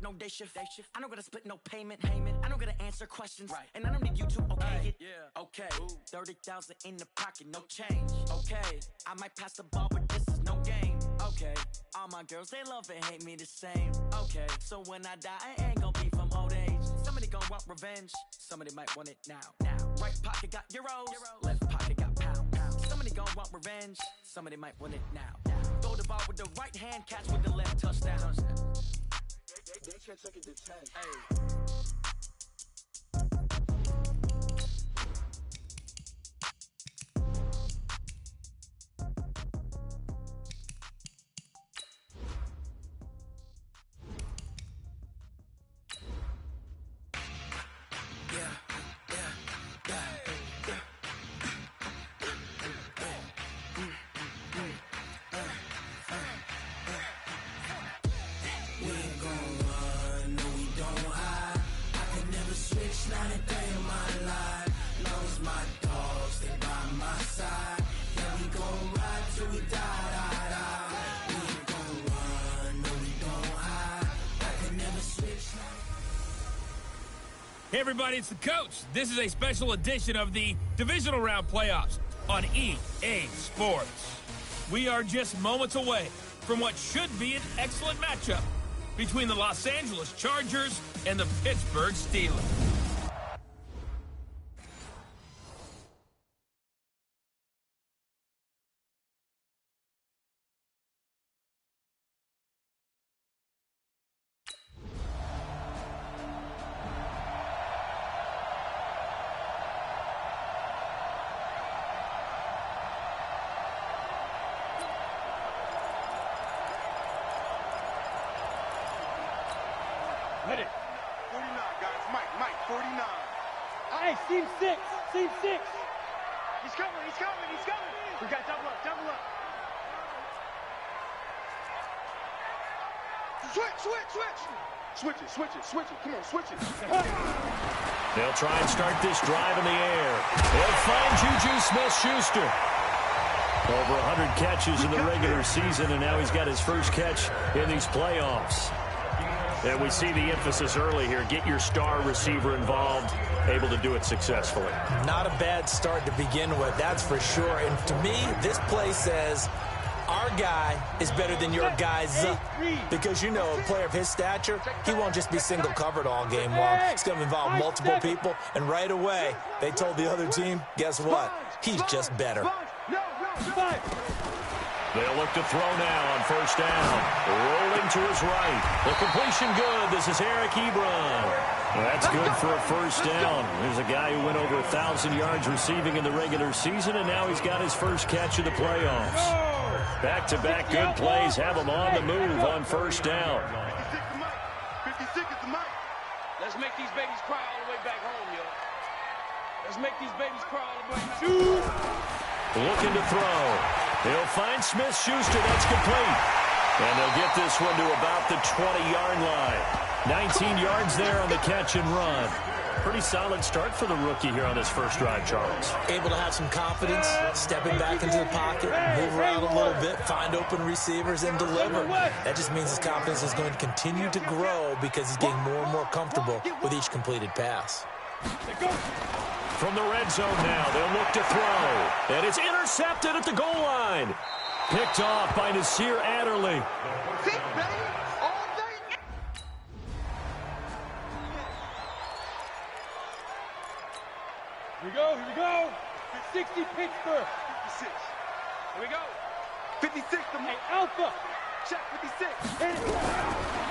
no day shift. I don't gotta split no payment. I don't gotta answer questions. Right. And I don't need you to okay it. Yeah. Okay. 30,000 in the pocket, no change. Okay. I might pass the ball, but this is no game. Okay. All my girls, they love and hate me the same. Okay. So when I die, I ain't gonna be from old age. Somebody gonna want revenge. Somebody might want it now. Right pocket got euros. Left pocket got pounds. Somebody gonna want revenge. Somebody might want it now. Throw the ball with the right hand, catch with the left, touchdown. They can't take it to 10. Hey. Hey everybody, it's the coach. This is a special edition of the Divisional Round Playoffs on EA Sports. We are just moments away from what should be an excellent matchup between the Los Angeles Chargers and the Pittsburgh Steelers. Hit it. 49, guys. Mike, 49. Hey, seam 6. Seam 6. He's coming. We got double up. Switch it. Come on, switch it. They'll try and start this drive in the air. They'll find Juju Smith-Schuster. Over 100 catches in the regular season, and now he's got his first catch in these playoffs. And we see the emphasis early here. Get your star receiver involved, able to do it successfully. Not a bad start to begin with, that's for sure. And to me, this play says our guy is better than your guy's. Because, you know, a player of his stature, he won't just be single covered all game long. It's going to involve multiple people. And right away, they told the other team, guess what? He's just better. They'll look to throw now on first down. Rolling to his right. The completion good. This is Eric Ebron. That's good for a first down. There's a guy who went over 1,000 yards receiving in the regular season, and now he's got his first catch of the playoffs. Back-to-back good plays have him on the move on first down. 56 is the mic. Let's make these babies cry all the way back home, yo. Let's make these babies cry all the way back home. Looking to throw. He'll find Smith-Schuster. That's complete. And they'll get this one to about the 20-yard line. 19 yards there on the catch and run. Pretty solid start for the rookie here on his first drive, Charles. Able to have some confidence, stepping back into the pocket, move around a little bit, find open receivers, and deliver. That just means his confidence is going to continue to grow because he's getting more and more comfortable with each completed pass. From the red zone now, they'll look to throw. And it's intercepted at the goal line. Picked off by Nasir Adderley. Here we go. 60 Pittsburgh. 56. Here we go. 56 to Hey, Alpha. check 56.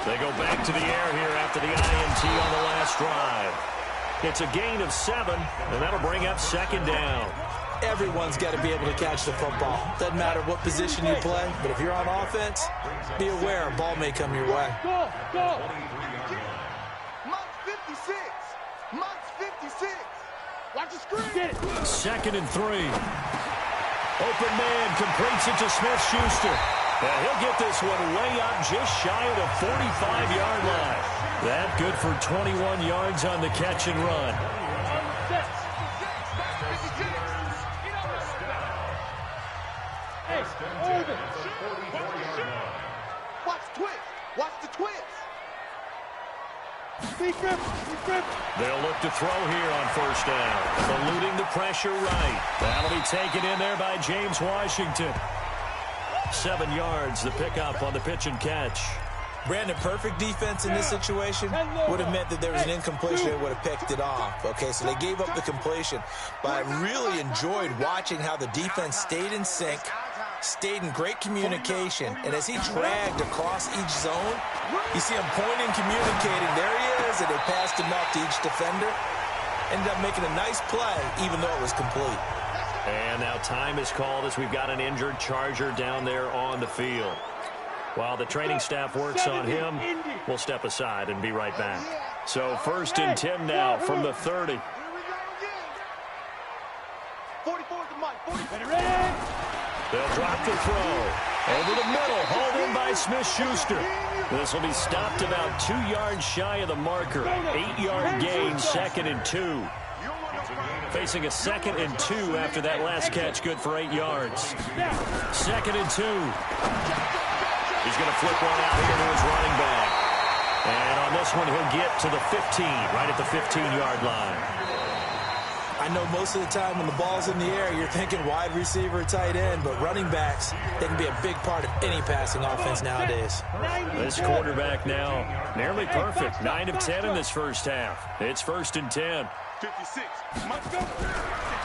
They go back to the air here after the INT on the last drive. It's a gain of 7, and that'll bring up second down. Everyone's got to be able to catch the football. Doesn't matter what position you play, but if you're on offense, be aware a ball may come your way. Go. Monk's 56. Monk's 56. Watch the screen. Get it. Second and 3. Open man completes it to Smith-Schuster. And he'll get this one way up just shy of the 45-yard line. That good for 21 yards on the catch and run. Hey, over. Watch the twist. Watch the twist. They'll look to throw here on first down. Eluding the pressure right. That'll be taken in there by James Washington. 7 yards, the pickup on the pitch and catch. Brandon, perfect defense in this situation would have meant that there was an incompletion that would have picked it off. Okay, so they gave up the completion. But I really enjoyed watching how the defense stayed in sync, stayed in great communication. And as he dragged across each zone, you see him pointing, communicating. There he is, and they passed him off to each defender. Ended up making a nice play, even though it was complete. And now time is called as we've got an injured Charger down there on the field. While the training staff works on him, we'll step aside and be right back. So 1st and 10 now from the 30. 44 at the mic. They'll drop the throw. Over the middle, hauled in by Smith-Schuster. This will be stopped about 2 yards shy of the marker. 8-yard gain, 2nd and 2. Facing a 2nd and 2 after that last catch, good for 8 yards. 2nd and 2. He's going to flip one out here to his running back. And on this one, he'll get to the 15, right at the 15-yard line. I know most of the time when the ball's in the air, you're thinking wide receiver, tight end, but running backs, they can be a big part of any passing offense nowadays. This quarterback now nearly perfect. 9 of 10 in this first half. It's 1st and 10. 56.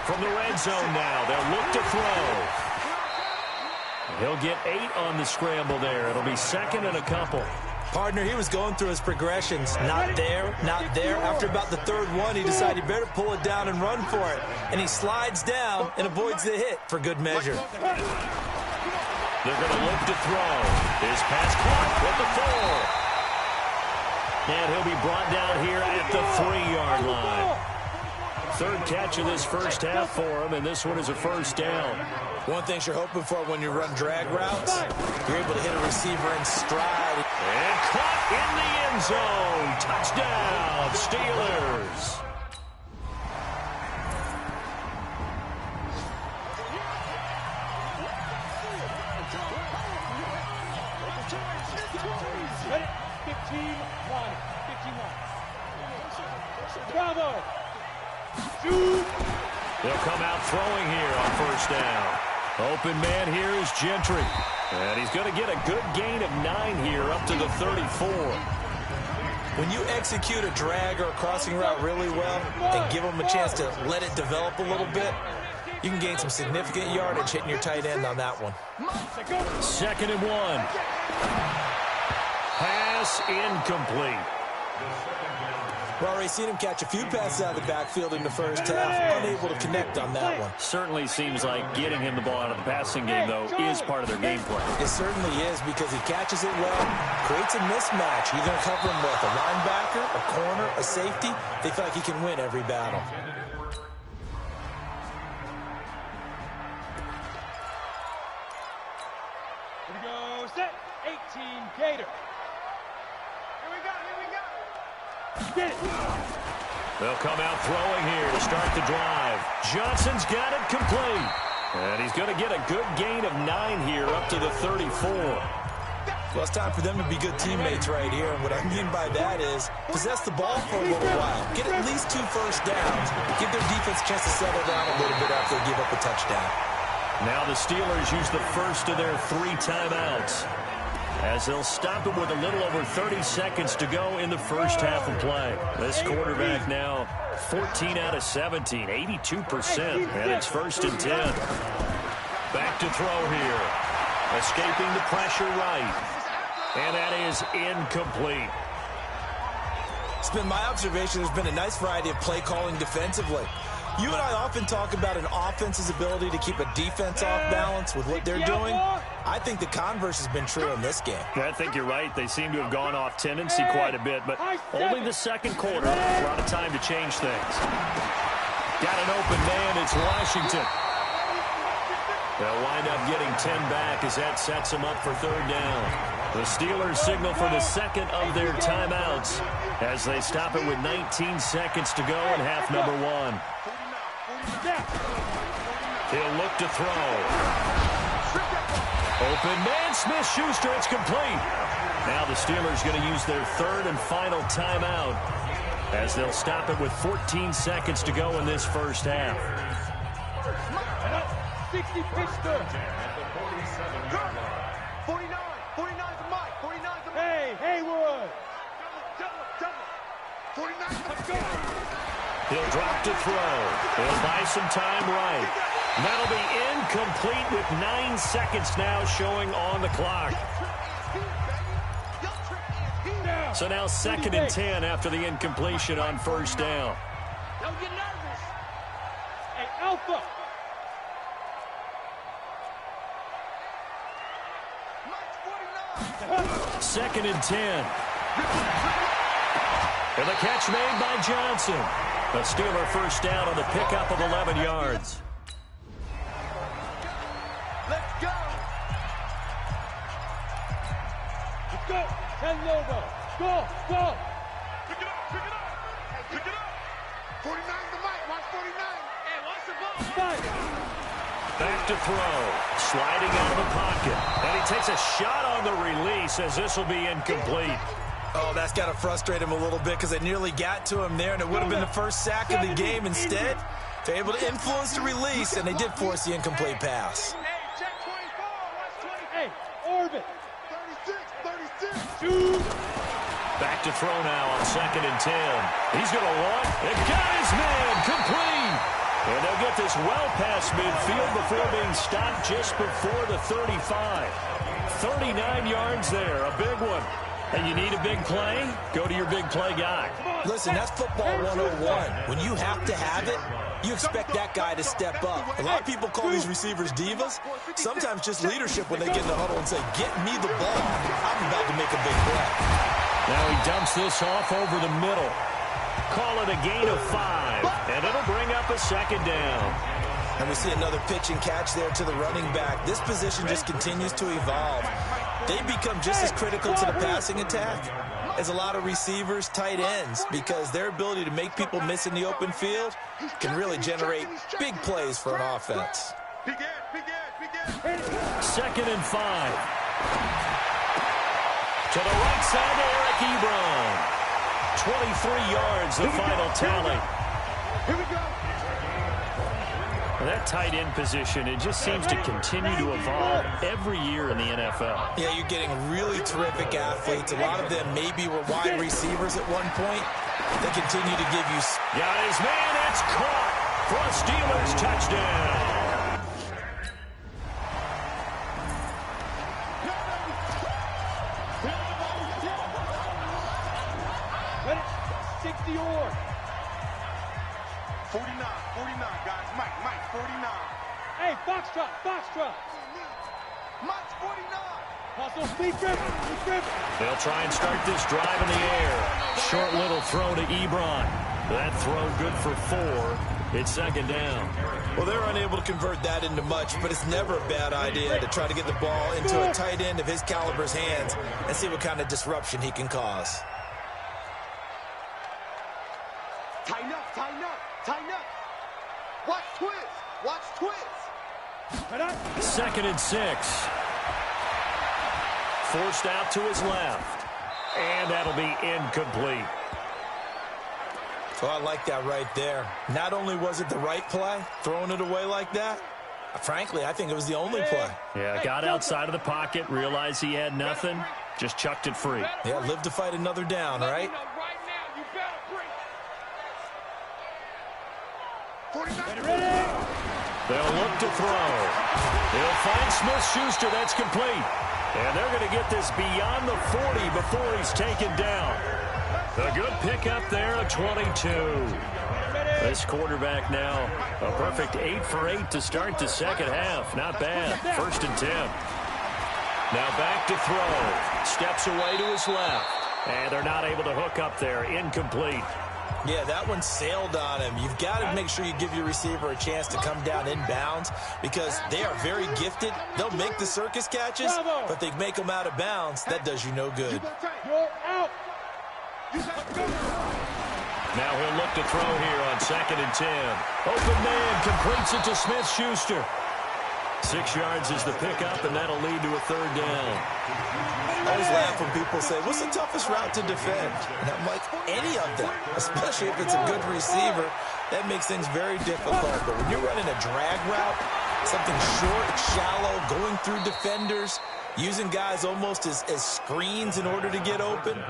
From the red zone now, they'll look to throw. He'll get 8 on the scramble there. It'll be 2nd and a couple. Partner, he was going through his progressions. Not there, not there. After about the 3rd one, he decided he better pull it down and run for it. And he slides down and avoids the hit for good measure. They're going to look to throw. His pass caught with the 4. And he'll be brought down here at the 3-yard line. 3rd catch of this first half for him, and this one is a 1st down. One thing you're hoping for when you run drag routes, you're able to hit a receiver in stride. And caught in the end zone. Touchdown, Steelers. Ready? 15-1. 51. Bravo. Shoot. They'll come out throwing here on 1st down. Open man here is Gentry. And he's going to get a good gain of 9 here up to the 34. When you execute a drag or a crossing route really well and give them a chance to let it develop a little bit, you can gain some significant yardage hitting your tight end on that one. 2nd and 1. Pass incomplete. We've already seen him catch a few passes out of the backfield in the first half, unable to connect on that one. Certainly seems like getting him the ball out of the passing game, though, is part of their game plan. It certainly is because he catches it well, creates a mismatch. You're going to cover him with a linebacker, a corner, a safety. They feel like he can win every battle. Here we go. Set. 18 Gator. Get it. They'll come out throwing here to start the drive. Johnson's got it complete. And he's going to get a good gain of 9 here up to the 34. Well, it's time for them to be good teammates right here. And what I mean by that is possess the ball for a little while. Get at least 2 first downs. Give their defense a chance to settle down a little bit after they give up a touchdown. Now the Steelers use the first of their 3 timeouts, as they'll stop it with a little over 30 seconds to go in the first half of play. This quarterback now 14 out of 17, 82%, and it's 1st and 10. Back to throw here. Escaping the pressure right. And that is incomplete. It's been my observation there's been a nice variety of play calling defensively. You and I often talk about an offense's ability to keep a defense off balance with what they're doing. I think the converse has been true in this game. I think you're right. They seem to have gone off tendency quite a bit, but only the 2nd quarter. A lot of time to change things. Got an open man. It's Washington. They'll wind up getting 10 back as that sets them up for 3rd down. The Steelers signal for the 2nd of their timeouts as they stop it with 19 seconds to go in half number 1. He'll look to throw. Open man, Smith-Schuster, it's complete. Now the Steelers going to use their 3rd and final timeout as they'll stop it with 14 seconds to go in this first half. 60 pitch third. 49. 49's a Mike. 49's a Mike. Hey, Haywood. Double. 49's a Mike. He'll drop to throw. He'll buy some time right. That'll be incomplete with 9 seconds now showing on the clock. So now 2nd and 10 after the incompletion on first down. Don't get nervous. Hey, Alpha. Second and 10. And the catch made by Johnson. A Steeler first down on the pickup of 11 yards. Let's go. Let's go. 10 Lobo. Go. Pick it up. 49's the Mike. Watch 49. Hey, watch the ball. Five. Back to throw. Sliding out of the pocket. And he takes a shot on the release as this will be incomplete. Oh, that's got to frustrate him a little bit because they nearly got to him there, and it would have been the first sack of the game. Instead, they're able to influence the release, and they did force the incomplete pass. Hey, check 24. Watch 20. Hey, Orbit. 36. Shoot. Back to throw now on 2nd and 10. He's going to run. And got his man complete. And they'll get this well past midfield before being stopped just before the 35. 39 yards there, a big one. And you need a big play? Go to your big play guy. Listen, that's football 101. When you have to have it, you expect that guy to step up. A lot of people call these receivers divas. Sometimes just leadership when they get in the huddle and say, get me the ball. I'm about to make a big play. Now he dumps this off over the middle. Call it a gain of 5, and it'll bring up a 2nd down. And we see another pitch and catch there to the running back. This position just continues to evolve. They become just as critical to the passing attack as a lot of receivers, tight ends, because their ability to make people miss in the open field can really generate big plays for an offense. Big Ed. 2nd and 5. To the right side to Eric Ebron. 23 yards, the final tally. Here we go. That tight end position, it just seems to continue to evolve every year in the NFL. Yeah, you're getting really terrific athletes. A lot of them maybe were wide receivers at one point. They continue to give you... Got his man, it's caught for a Steelers touchdown. 49, guys. Mike, 49. Hey, Foxtrot. Mike's 49. Hustle, speed driven. They'll try and start this drive in the air. Short little throw to Ebron. That throw good for 4. It's 2nd down. Well, they're unable to convert that into much, but it's never a bad idea to try to get the ball into a tight end of his caliber's hands and see what kind of disruption he can cause. Tighten up. Watch twist. 2nd and 6. Forced out to his left. And that'll be incomplete. So I like that right there. Not only was it the right play, throwing it away like that, frankly, I think it was the only play. Yeah, got outside of the pocket, realized he had nothing, just chucked it free. Yeah, live to fight another down, right? They'll look to throw. He'll find Smith-Schuster. That's complete. And they're going to get this beyond the 40 before he's taken down. A good pickup there, a 22. This quarterback now, a perfect 8 for 8 to start the second half. Not bad. 1st and 10. Now back to throw. Steps away to his left. And they're not able to hook up there. Incomplete. Yeah, that one sailed on him. You've got to make sure you give your receiver a chance to come down inbounds because they are very gifted. They'll make the circus catches, but they make them out of bounds. That does you no good. You're out. Now he'll look to throw here on 2nd and 10. Open man completes it to Smith-Schuster. 6 yards is the pickup, and that'll lead to a third down. I always laugh when people say, what's the toughest route to defend? And I'm like, any of them, especially if it's a good receiver. That makes things very difficult. But when you're running a drag route, something short, shallow, going through defenders, using guys almost as screens in order to get open.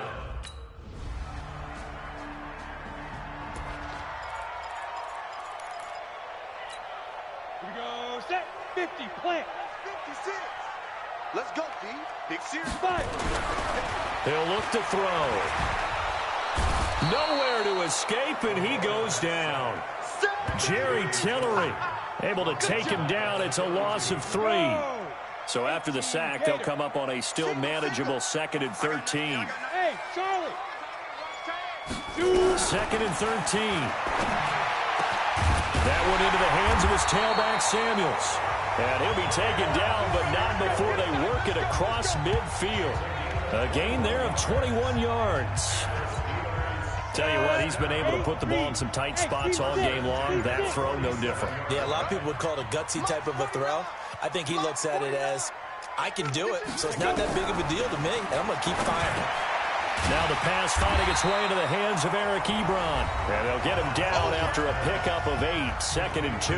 Here we go, set, 50, plant. 56. Let's go, D. Big series. 5. He'll look to throw. Nowhere to escape, and he goes down. Jerry Tillery able to take him down. It's a loss of 3. So after the sack, they'll come up on a still manageable 2nd and 13. Hey, Charlie. 2nd and 13. That one into the hands of his tailback, Samuels. And he'll be taken down, but not before they work it across midfield. A gain there of 21 yards. Tell you what, he's been able to put the ball in some tight spots all game long. That throw, no different. Yeah, a lot of people would call it a gutsy type of a throw. I think he looks at it as, I can do it, so it's not that big of a deal to me, and I'm going to keep firing. Now the pass finding its way into the hands of Eric Ebron. And they'll get him down after a pickup of 8, 2nd and 2.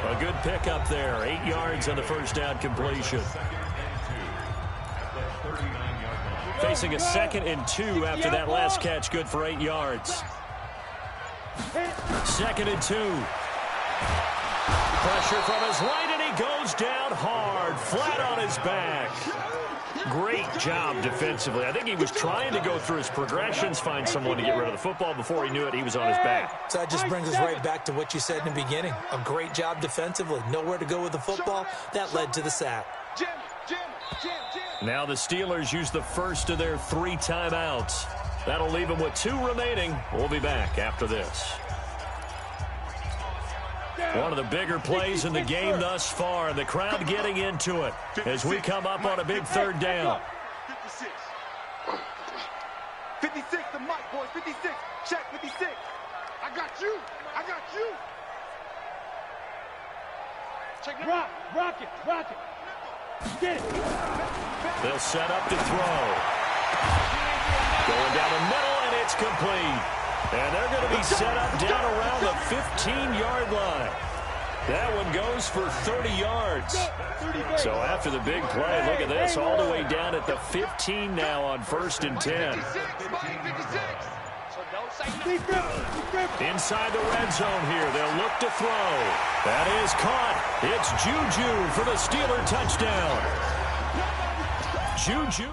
A good pickup there, 8 yards on the first down completion. Facing a 2nd and 2 after that last catch, good for 8 yards. 2nd and 2. Pressure from his right, and he goes down hard, flat on his back. Great job defensively. I think he was trying to go through his progressions, find someone to get rid of the football. Before he knew it, he was on his back. So that just brings us right back to what you said in the beginning. A great job defensively. Nowhere to go with the football. That led to the sack. Now the Steelers use the first of their 3 timeouts. That'll leave them with 2 remaining. We'll be back after this. One of the bigger plays in the game thus far, and the crowd getting into it as we come up on a big 3rd down. 56. 56, the mic, boys. 56. Check, 56. I got you. I got you. Check it. Rock it. Get it. They'll set up to throw. Going down the middle, and it's complete. And they're going to be set up down around the 15-yard line. That one goes for 30 yards. So after the big play, look at this, all the way down at the 15 now on 1st and 10. Inside the red zone here, they'll look to throw. That is caught. It's Juju for the Steeler touchdown. Juju.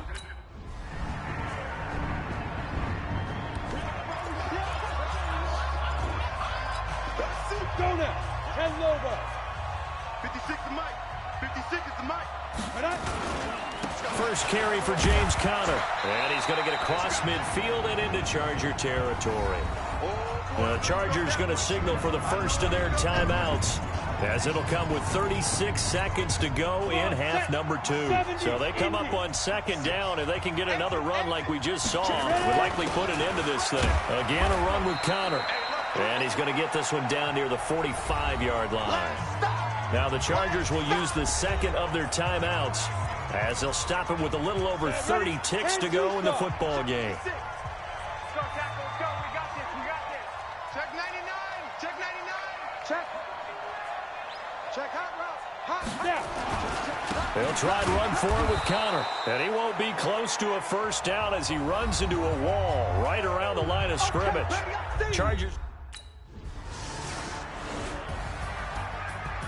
Go now. 10 Lobo. 56 the mic. 56 is the mic. First carry for James Conner. And he's going to get across midfield and into Charger territory. The Chargers going to signal for the first of their timeouts, as it'll come with 36 seconds to go in half number 2. So they come up on 2nd down. If they can get another run like we just saw, would likely put an end to this thing. Again, a run with Conner. And he's going to get this one down near the 45-yard line. Now the Chargers will use the 2nd of their timeouts, as they'll stop him with a little over 30 ticks to go in the football game. Let's go, tackle. Let's go. We got this. Check 99. Check 99. Check hot route. They'll try and run for it with Conner. And he won't be close to a first down as he runs into a wall right around the line of scrimmage. Chargers.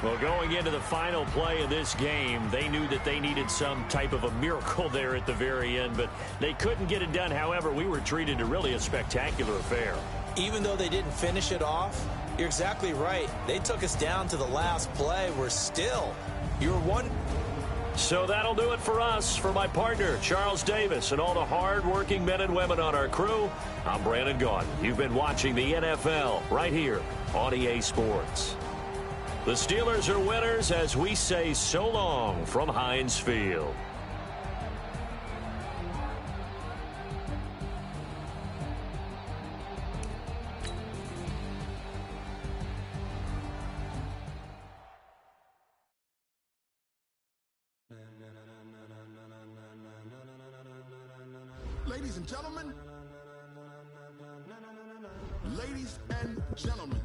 Well, going into the final play of this game, they knew that they needed some type of a miracle there at the very end, but they couldn't get it done. However, we were treated to really a spectacular affair. Even though they didn't finish it off, you're exactly right. They took us down to the last play. We're still, you're one. So that'll do it for us. For my partner, Charles Davis, and all the hard-working men and women on our crew, I'm Brandon Gaudin. You've been watching the NFL right here on EA Sports. The Steelers are winners as we say so long from Heinz Field. Ladies and gentlemen. Ladies and gentlemen.